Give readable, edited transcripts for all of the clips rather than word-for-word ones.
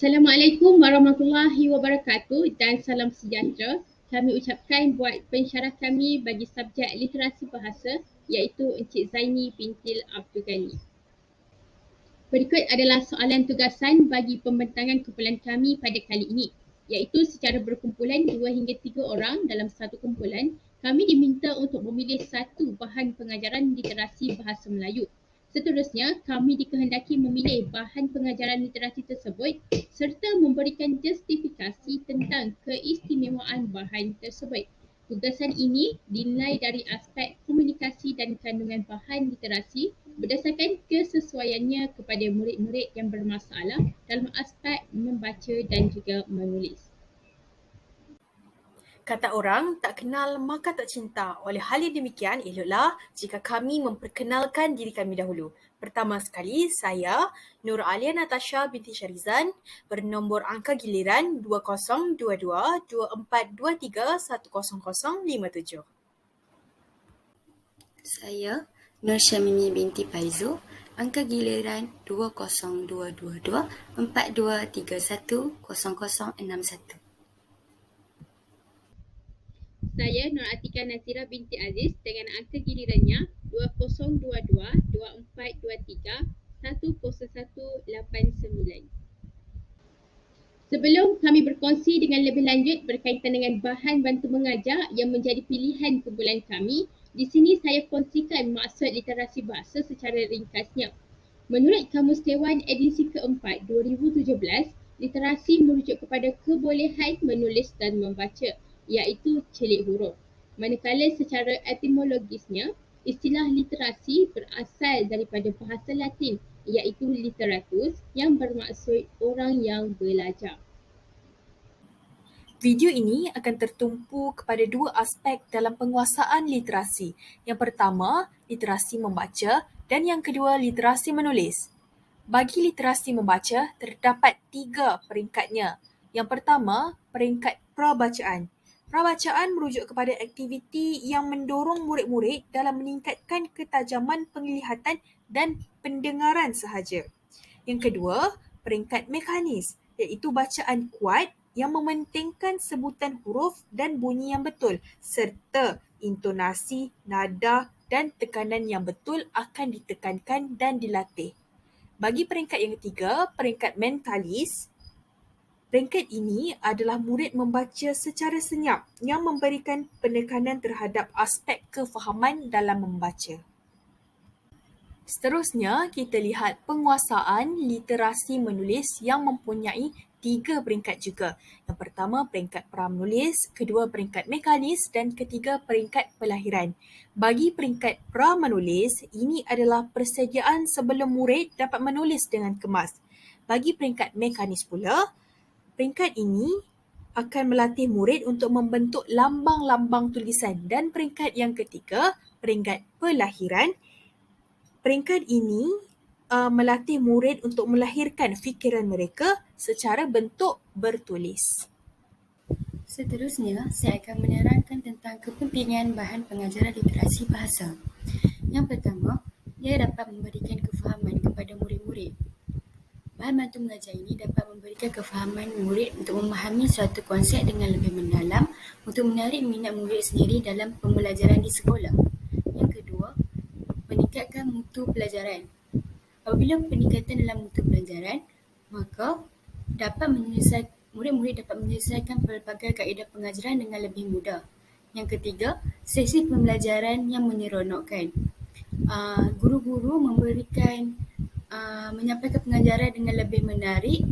Assalamualaikum warahmatullahi wabarakatuh dan salam sejahtera. Kami ucapkan buat pensyarah kami bagi subjek literasi bahasa iaitu Encik Zaini binti Abdul Ghani. Berikut adalah soalan tugasan bagi pembentangan kumpulan kami pada kali ini, iaitu secara berkumpulan 2 hingga 3 orang dalam satu kumpulan, kami diminta untuk memilih satu bahan pengajaran literasi bahasa Melayu. Seterusnya, kami dikehendaki memilih bahan pengajaran literasi tersebut serta memberikan justifikasi tentang keistimewaan bahan tersebut. Tugasan ini dinilai dari aspek komunikasi dan kandungan bahan literasi berdasarkan kesesuaiannya kepada murid-murid yang bermasalah dalam aspek membaca dan juga menulis. Kata orang, tak kenal maka tak cinta. Oleh hal yang demikian, eloklah jika kami memperkenalkan diri kami dahulu. Pertama sekali, saya Nur Alia Natasha binti Syarizan, bernombor angka giliran 2022-2423-10057. Saya Nur Syamini binti Paizo, angka giliran 2022-4231-0061. Saya Nur Atika Nazira binti Aziz dengan angka gilirannya 2022-2423-10189. Sebelum kami berkongsi dengan lebih lanjut berkaitan dengan bahan bantu mengajar yang menjadi pilihan kumpulan kami, di sini saya kongsikan maksud literasi bahasa secara ringkasnya. Menurut Kamus Dewan edisi keempat 2017, literasi merujuk kepada kebolehan menulis dan membaca, iaitu celik huruf. Manakala secara etimologisnya, istilah literasi berasal daripada bahasa Latin, iaitu literatus, yang bermaksud orang yang belajar. Video ini akan tertumpu kepada dua aspek dalam penguasaan literasi. Yang pertama, literasi membaca dan yang kedua, literasi menulis. Bagi literasi membaca, terdapat 3 peringkatnya. Yang pertama, peringkat prabacaan. Prabacaan merujuk kepada aktiviti yang mendorong murid-murid dalam meningkatkan ketajaman penglihatan dan pendengaran sahaja. Yang kedua, peringkat mekanis, iaitu bacaan kuat yang mementingkan sebutan huruf dan bunyi yang betul serta intonasi, nada dan tekanan yang betul akan ditekankan dan dilatih. Bagi peringkat yang ketiga, peringkat mentalis, peringkat ini adalah murid membaca secara senyap yang memberikan penekanan terhadap aspek kefahaman dalam membaca. Seterusnya, kita lihat penguasaan literasi menulis yang mempunyai 3 peringkat juga. Yang pertama, peringkat pra-menulis, kedua, peringkat mekanis dan ketiga, peringkat pelahiran. Bagi peringkat pra-menulis, ini adalah persediaan sebelum murid dapat menulis dengan kemas. Bagi peringkat mekanis pula, peringkat ini akan melatih murid untuk membentuk lambang-lambang tulisan. Dan peringkat yang ketiga, peringkat pelahiran, peringkat ini melatih murid untuk melahirkan fikiran mereka secara bentuk bertulis. Seterusnya, saya akan menerangkan tentang kepentingan bahan pengajaran literasi bahasa. Yang pertama, ia dapat memberikan kefahaman kepada murid-murid. Bahan bantu mengajar ini dapat memberikan kefahaman murid untuk memahami suatu konsep dengan lebih mendalam untuk menarik minat murid sendiri dalam pembelajaran di sekolah. Yang kedua, meningkatkan mutu pelajaran. Apabila peningkatan dalam mutu pelajaran, maka murid-murid dapat menyelesaikan pelbagai kaedah pengajaran dengan lebih mudah. Yang ketiga, sesi pembelajaran yang menyeronokkan. Guru-guru menyampaikan pengajaran dengan lebih menarik,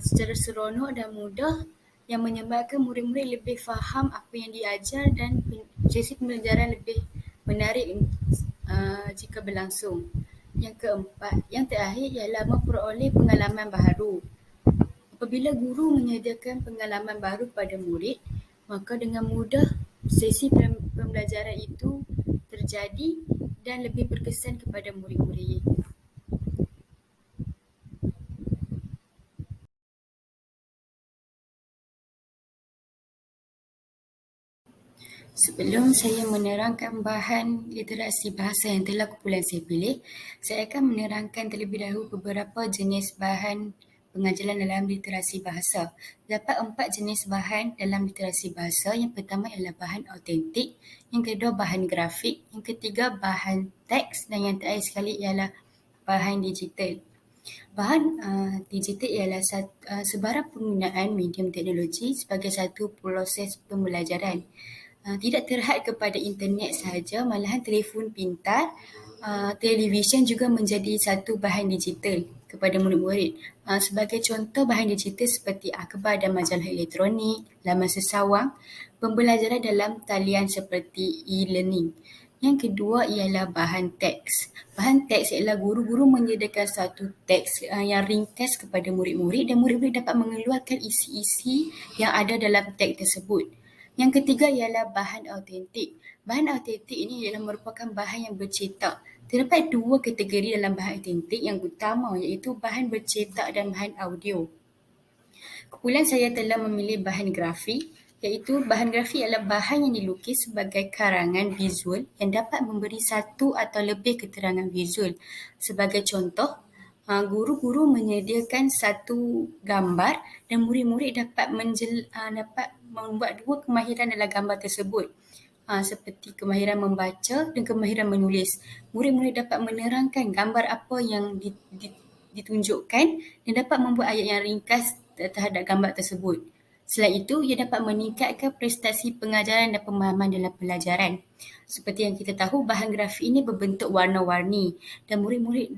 secara seronok dan mudah yang menyebabkan murid-murid lebih faham apa yang diajar dan sesi pembelajaran lebih menarik jika berlangsung. Yang keempat, yang terakhir ialah memperoleh pengalaman baru. Apabila guru menyediakan pengalaman baru kepada murid, maka dengan mudah sesi pembelajaran itu terjadi dan lebih berkesan kepada murid-murid. Sebelum saya menerangkan bahan literasi bahasa yang telah kumpulan saya pilih, saya akan menerangkan terlebih dahulu beberapa jenis bahan pengajaran dalam literasi bahasa. Terdapat 4 jenis bahan dalam literasi bahasa. Yang pertama ialah bahan autentik, yang kedua bahan grafik, yang ketiga bahan teks dan yang terakhir sekali ialah bahan digital. Bahan digital ialah sebarang penggunaan medium teknologi sebagai satu proses pembelajaran. Tidak terhad kepada internet sahaja, malahan telefon pintar, televisyen juga menjadi satu bahan digital kepada murid-murid. Sebagai contoh bahan digital seperti akhbar dan majalah elektronik, laman sesawang, pembelajaran dalam talian seperti e-learning. Yang kedua ialah bahan teks. Bahan teks ialah guru-guru menyediakan satu teks yang ringkas kepada murid-murid dan murid-murid dapat mengeluarkan isi-isi yang ada dalam teks tersebut. Yang ketiga ialah bahan autentik. Bahan autentik ini ialah merupakan bahan yang bercetak. Terdapat 2 kategori dalam bahan autentik. Yang utama iaitu bahan bercetak dan bahan audio. Kemudian saya telah memilih bahan grafik, iaitu bahan grafik ialah bahan yang dilukis sebagai karangan visual yang dapat memberi satu atau lebih keterangan visual. Sebagai contoh, guru-guru menyediakan satu gambar dan murid-murid dapat membuat 2 kemahiran dalam gambar tersebut. Seperti kemahiran membaca dan kemahiran menulis. Murid-murid dapat menerangkan gambar apa yang ditunjukkan dan dapat membuat ayat yang ringkas terhadap gambar tersebut. Selain itu, ia dapat meningkatkan prestasi pengajaran dan pemahaman dalam pelajaran. Seperti yang kita tahu, bahan grafik ini berbentuk warna-warni dan murid-murid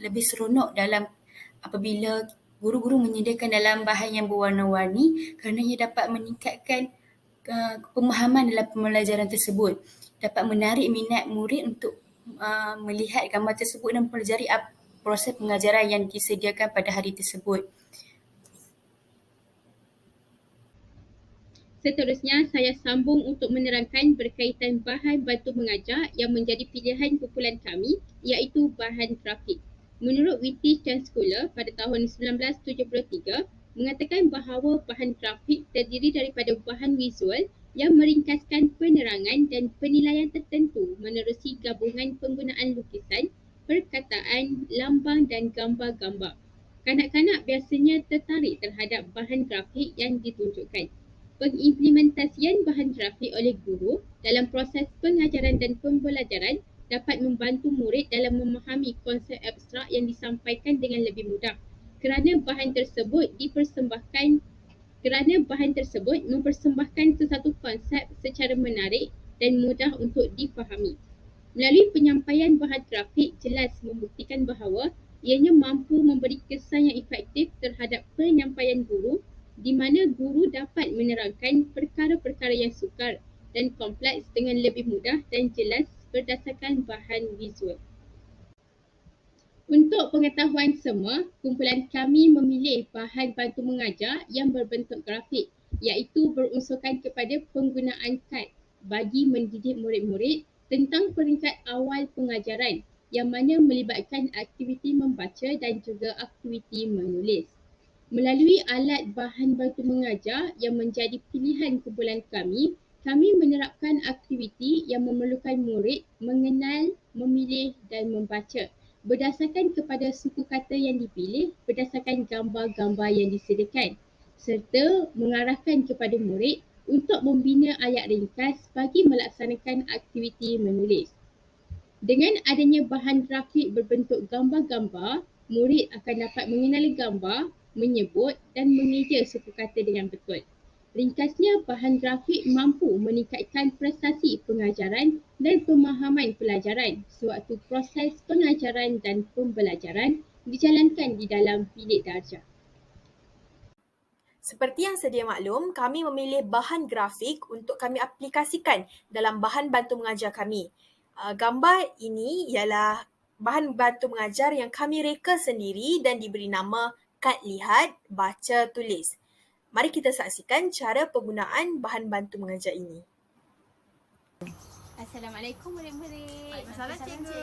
lebih seronok dalam apabila guru-guru menyediakan dalam bahan yang berwarna-warni kerana ia dapat meningkatkan pemahaman dalam pembelajaran tersebut. Dapat menarik minat murid untuk melihat gambar tersebut dan mempelajari proses pengajaran yang disediakan pada hari tersebut. Seterusnya, saya sambung untuk menerangkan berkaitan bahan bantu mengajar yang menjadi pilihan kumpulan kami, iaitu bahan grafik. Menurut Wittich dan Schuler pada tahun 1973, mengatakan bahawa bahan grafik terdiri daripada bahan visual yang meringkaskan penerangan dan penilaian tertentu menerusi gabungan penggunaan lukisan, perkataan, lambang dan gambar-gambar. Kanak-kanak biasanya tertarik terhadap bahan grafik yang ditunjukkan. Pengimplementasian bahan grafik oleh guru dalam proses pengajaran dan pembelajaran dapat membantu murid dalam memahami konsep abstrak yang disampaikan dengan lebih mudah kerana bahan tersebut mempersembahkan sesuatu konsep secara menarik dan mudah untuk difahami. Melalui penyampaian bahan grafik jelas membuktikan bahawa ianya mampu memberi kesan yang efektif terhadap penyampaian guru di mana guru dapat menerangkan perkara-perkara yang sukar dan kompleks dengan lebih mudah dan jelas berdasarkan bahan visual. Untuk pengetahuan semua, kumpulan kami memilih bahan bantu mengajar yang berbentuk grafik, iaitu berunsurkan kepada penggunaan kad bagi mendidik murid-murid tentang peringkat awal pengajaran yang mana melibatkan aktiviti membaca dan juga aktiviti menulis. Melalui alat bahan bantu mengajar yang menjadi pilihan kumpulan kami menerapkan aktiviti yang memerlukan murid mengenal, memilih dan membaca berdasarkan kepada suku kata yang dipilih berdasarkan gambar-gambar yang disediakan serta mengarahkan kepada murid untuk membina ayat ringkas bagi melaksanakan aktiviti menulis. Dengan adanya bahan grafik berbentuk gambar-gambar, murid akan dapat mengenali gambar, menyebut dan mengeja suku kata dengan betul. Ringkasnya, bahan grafik mampu meningkatkan prestasi pengajaran dan pemahaman pelajaran sewaktu proses pengajaran dan pembelajaran dijalankan di dalam bilik darjah. Seperti yang sedia maklum, kami memilih bahan grafik untuk kami aplikasikan dalam bahan bantu mengajar kami. Gambar ini ialah bahan bantu mengajar yang kami reka sendiri dan diberi nama kad lihat, baca, tulis. Mari kita saksikan cara penggunaan bahan bantu mengajar ini. Assalamualaikum murid-murid. Waalaikumsalam cikgu.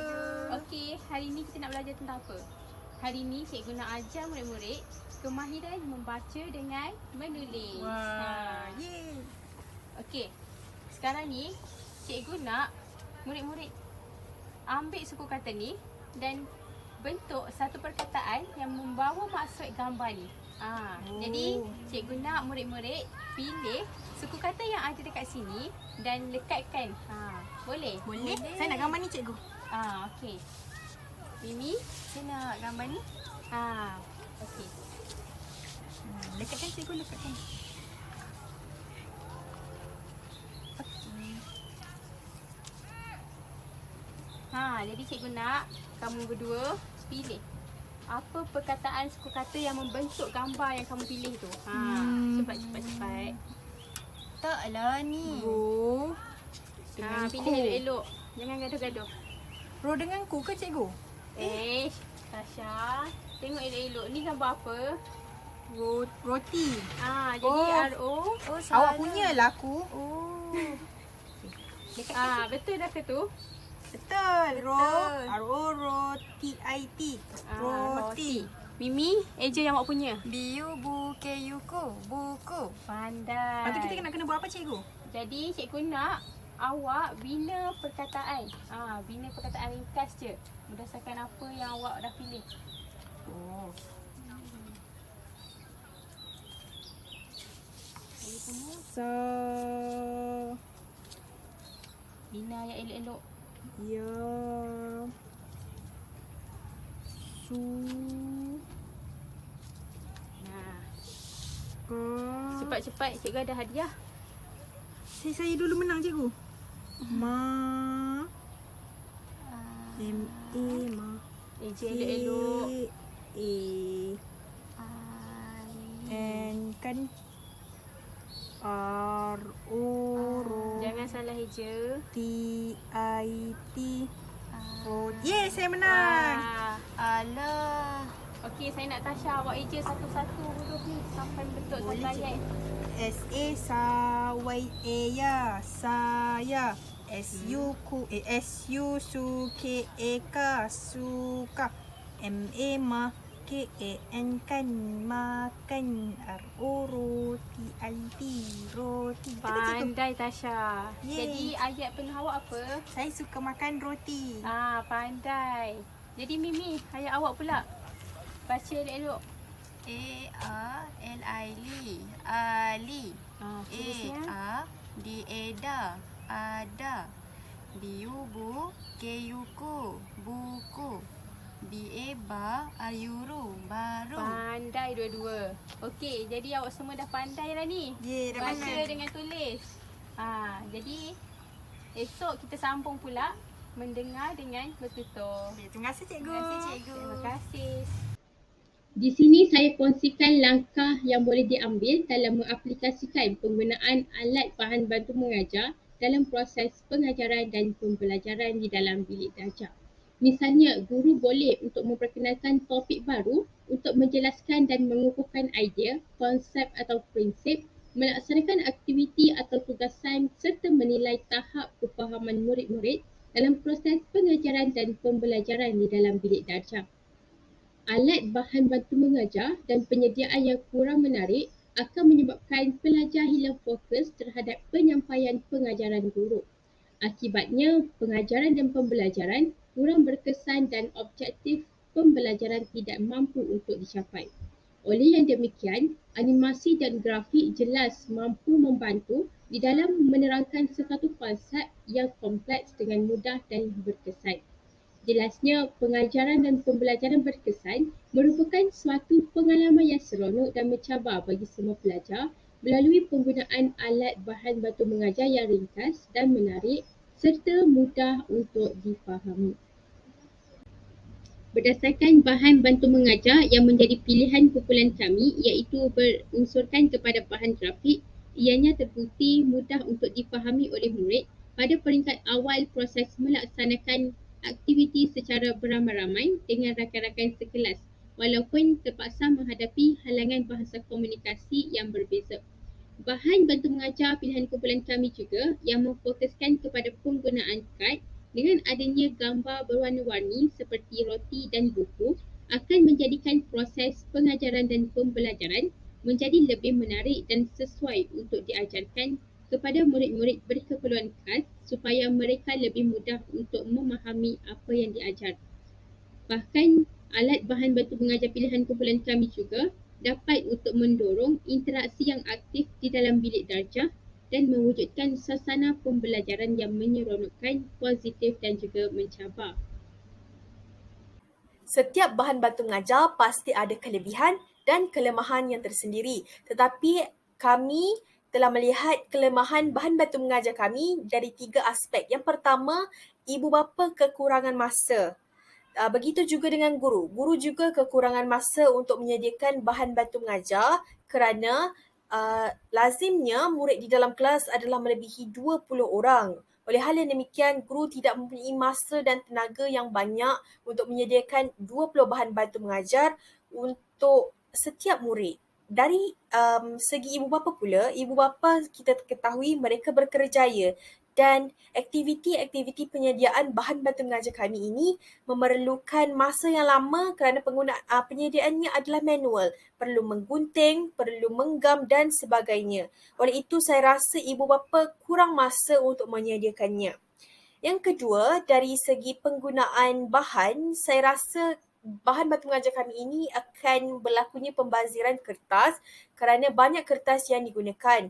Okey, hari ini kita nak belajar tentang apa? Hari ini cikgu nak ajar murid-murid kemahiran membaca dengan menulis. Wah, yeay. Okey, sekarang ni cikgu nak murid-murid ambil suku kata ni dan bentuk satu perkataan yang membawa maksud gambar ni. Jadi cikgu nak murid-murid pilih suku kata yang ada dekat sini dan lekatkan. Boleh? Boleh? Saya nak gambar ni cikgu. Okey. Mimi? Saya nak gambar ni. Okey. Lekatkan cikgu, lekatkan. Jadi cikgu nak kamu berdua pilih apa perkataan suku kata yang membentuk gambar yang kamu pilih tu. Cepat. Taklah ni. Ro dengan Pilih ko. elok-elok. Jangan gaduh-gaduh. Ro dengan ko ke cikgu? Tasha, tengok elok-elok. Ni gambar apa? Roti. Jadi RO. Awak punya lah aku. Betul dah ke tu? Betul. R-O-T-I-T. Roti. Mimi, eja yang awak punya. Biu, bu, keyu, ku. Buku. Pandai. Lepas tu kita nak kena buat apa cikgu? Jadi cikgu nak awak bina perkataan. Bina perkataan ringkas je. Berdasarkan apa yang awak dah pilih. Sa. Bina yang elok-elok. Ya. Su. Ka. Cepat-cepat, cikgu ada hadiah. Saya dulu menang cikgu. Ma. M-A. Ma. Eja elok-elok. A. N kan. R-O. Jangan salah eja. T-I-T. Yes, saya menang. Alah. Okey, saya nak Tasha awak eja satu-satu huruf ni sampai bentuk Boleh, satu ayat. S-A. Sa-Y-A. Ya. Saya. S-U. S-U. Su-K-A-Ka. Suka. M-A. Ma. K-A-N kan. Makan. R-O-T-I-T. Roti. Betul tak, cikgu? Pandai Tasha. Yeay. Jadi ayat penuh awak apa? Saya suka makan roti. Pandai. Jadi Mimi, ayat awak pula. Baca elok-elok. A-A-L-I-Li. Ali. Tulisnya. A-A-D-E-Da. Ada. Biubu. Keyuku. Buku. B-A-Ba. Ayuru. Baru. Pandai dua-dua. Okey, jadi awak semua dah pandai lah ni. Ye, dah Baca pandai. dengan tulis. Jadi esok kita sambung pula mendengar dengan bertutur. Terima kasih cikgu. Terima kasih cikgu. Terima kasih. Di sini saya kongsikan langkah yang boleh diambil dalam mengaplikasikan penggunaan alat bahan bantu mengajar dalam proses pengajaran dan pembelajaran di dalam bilik darjah. Misalnya, guru boleh untuk memperkenalkan topik baru untuk menjelaskan dan mengukuhkan idea, konsep atau prinsip, melaksanakan aktiviti atau tugasan serta menilai tahap kefahaman murid-murid dalam proses pengajaran dan pembelajaran di dalam bilik darjah. Alat bahan bantu mengajar dan penyediaan yang kurang menarik akan menyebabkan pelajar hilang fokus terhadap penyampaian pengajaran guru. Akibatnya, pengajaran dan pembelajaran kurang berkesan dan objektif pembelajaran tidak mampu untuk dicapai. Oleh yang demikian, animasi dan grafik jelas mampu membantu di dalam menerangkan sesuatu konsep yang kompleks dengan mudah dan berkesan. Jelasnya, pengajaran dan pembelajaran berkesan merupakan suatu pengalaman yang seronok dan mencabar bagi semua pelajar melalui penggunaan alat bahan bantu mengajar yang ringkas dan menarik serta mudah untuk difahami. Berdasarkan bahan bantu mengajar yang menjadi pilihan kumpulan kami iaitu berunsurkan kepada bahan grafik, ianya terbukti mudah untuk difahami oleh murid pada peringkat awal proses melaksanakan aktiviti secara beramai-ramai dengan rakan-rakan sekelas walaupun terpaksa menghadapi halangan bahasa komunikasi yang berbeza. Bahan bantu mengajar pilihan kumpulan kami juga yang memfokuskan kepada penggunaan kad dengan adanya gambar berwarna-warni seperti roti dan buku akan menjadikan proses pengajaran dan pembelajaran menjadi lebih menarik dan sesuai untuk diajarkan kepada murid-murid berkeperluan khas supaya mereka lebih mudah untuk memahami apa yang diajar. Bahkan alat bahan bantu mengajar pilihan kumpulan kami juga dapat untuk mendorong interaksi yang aktif di dalam bilik darjah dan mewujudkan suasana pembelajaran yang menyeronokkan, positif dan juga mencabar. Setiap bahan bantu mengajar pasti ada kelebihan dan kelemahan yang tersendiri. Tetapi kami telah melihat kelemahan bahan bantu mengajar kami dari 3 aspek. Yang pertama, ibu bapa kekurangan masa. Begitu juga dengan guru. Guru juga kekurangan masa untuk menyediakan bahan bantu mengajar kerana lazimnya murid di dalam kelas adalah melebihi 20 orang. Oleh hal yang demikian, guru tidak mempunyai masa dan tenaga yang banyak untuk menyediakan 20 bahan bantu mengajar untuk setiap murid. Dari segi ibu bapa pula, ibu bapa kita ketahui mereka berkerjaya dan aktiviti-aktiviti penyediaan bahan bantu mengajar kami ini memerlukan masa yang lama kerana penyediaannya adalah manual. Perlu menggunting, perlu menggam dan sebagainya. Oleh itu, saya rasa ibu bapa kurang masa untuk menyediakannya. Yang kedua, dari segi penggunaan bahan, saya rasa bahan bantu mengajar kami ini akan berlakunya pembaziran kertas kerana banyak kertas yang digunakan.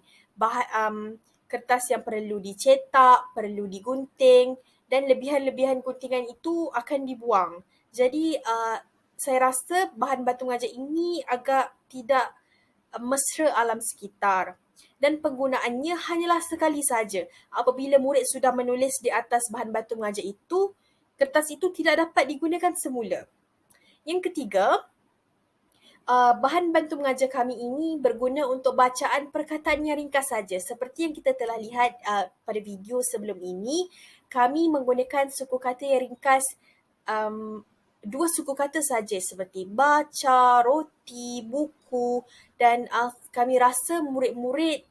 Kertas yang perlu dicetak, perlu digunting dan lebihan-lebihan guntingan itu akan dibuang. Jadi, saya rasa bahan bantu mengajar ini agak tidak mesra alam sekitar dan penggunaannya hanyalah sekali saja. Apabila murid sudah menulis di atas bahan bantu mengajar itu, kertas itu tidak dapat digunakan semula. Yang ketiga, bahan bantu mengajar kami ini berguna untuk bacaan perkataan yang ringkas saja. Seperti yang kita telah lihat pada video sebelum ini, kami menggunakan suku kata yang ringkas, 2 suku kata saja seperti baca, roti, buku dan kami rasa murid-murid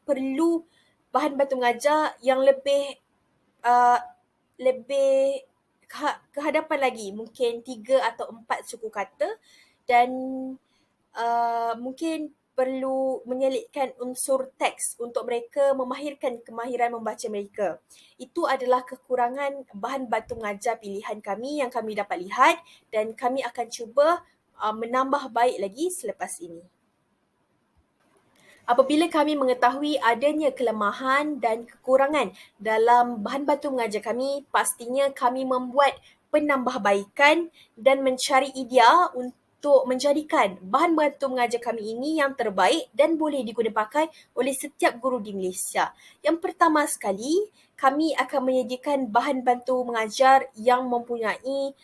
perlu bahan bantu mengajar yang lebih kehadapan lagi, mungkin 3 atau 4 suku kata dan mungkin perlu menyelitkan unsur teks untuk mereka memahirkan kemahiran membaca mereka. Itu adalah kekurangan bahan bantu mengajar pilihan kami yang kami dapat lihat dan kami akan cuba menambah baik lagi selepas ini. Apabila kami mengetahui adanya kelemahan dan kekurangan dalam bahan bantu mengajar kami, pastinya kami membuat penambahbaikan dan mencari idea untuk menjadikan bahan bantu mengajar kami ini yang terbaik dan boleh digunakan pakai oleh setiap guru di Malaysia. Yang pertama sekali, kami akan menyediakan bahan bantu mengajar yang mempunyai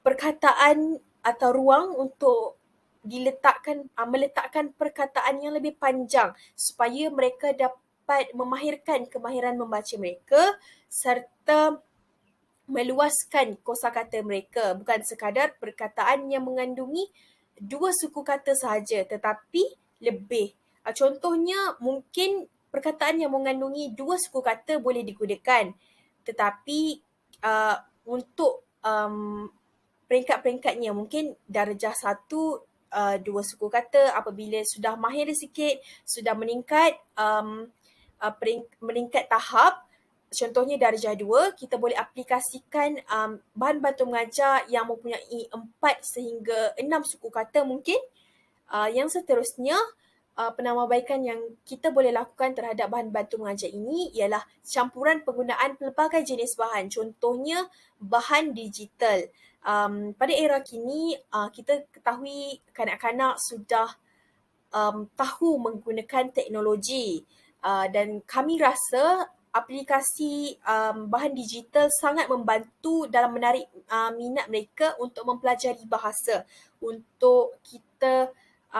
perkataan atau ruang untuk meletakkan perkataan yang lebih panjang supaya mereka dapat memahirkan kemahiran membaca mereka serta meluaskan kosakata mereka, bukan sekadar perkataan yang mengandungi 2 suku kata sahaja tetapi lebih. Contohnya, mungkin perkataan yang mengandungi 2 suku kata boleh digunakan tetapi untuk peringkat-peringkatnya mungkin darjah 1, 2 suku kata. Apabila sudah mahir sikit, sudah meningkat meningkat tahap, contohnya darjah 2, kita boleh aplikasikan bahan bantu mengajar yang mempunyai 4 sehingga 6 suku kata mungkin. Yang seterusnya, penambahbaikan yang kita boleh lakukan terhadap bahan bantu mengajar ini ialah campuran penggunaan pelbagai jenis bahan. Contohnya, bahan digital. Pada era kini, kita ketahui kanak-kanak sudah tahu menggunakan teknologi dan kami rasa aplikasi bahan digital sangat membantu dalam menarik minat mereka untuk mempelajari bahasa. Untuk kita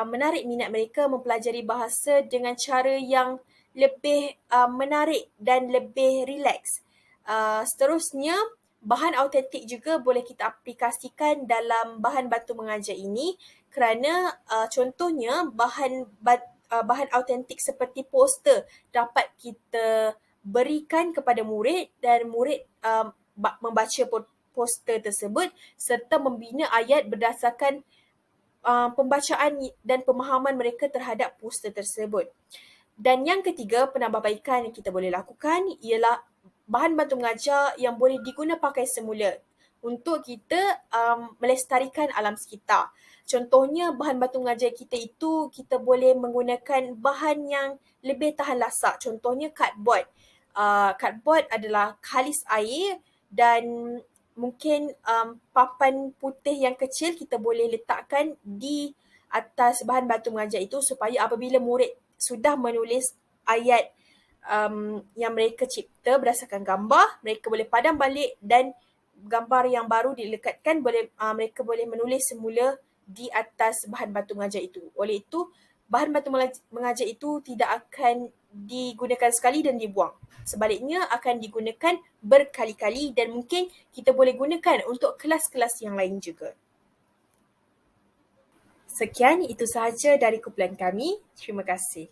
menarik minat mereka mempelajari bahasa dengan cara yang lebih menarik dan lebih rileks. Seterusnya, bahan autentik juga boleh kita aplikasikan dalam bahan bantu mengajar ini kerana contohnya bahan autentik seperti poster dapat kita berikan kepada murid dan murid membaca poster tersebut serta membina ayat berdasarkan pembacaan dan pemahaman mereka terhadap poster tersebut. Dan yang ketiga, penambahbaikan yang kita boleh lakukan ialah bahan bantu mengajar yang boleh digunakan pakai semula. untuk kita melestarikan alam sekitar. Contohnya bahan batu mengajar kita itu kita boleh menggunakan bahan yang lebih tahan lasak. Contohnya cardboard. Cardboard adalah kalis air dan mungkin papan putih yang kecil kita boleh letakkan di atas bahan batu mengajar itu supaya apabila murid sudah menulis ayat yang mereka cipta berdasarkan gambar, mereka boleh padam balik dan gambar yang baru dilekatkan, mereka boleh menulis semula di atas bahan batu mengajar itu. Oleh itu, bahan batu mengajar itu tidak akan digunakan sekali dan dibuang. Sebaliknya akan digunakan berkali-kali dan mungkin kita boleh gunakan untuk kelas-kelas yang lain juga. Sekian, itu sahaja dari kumpulan kami. Terima kasih.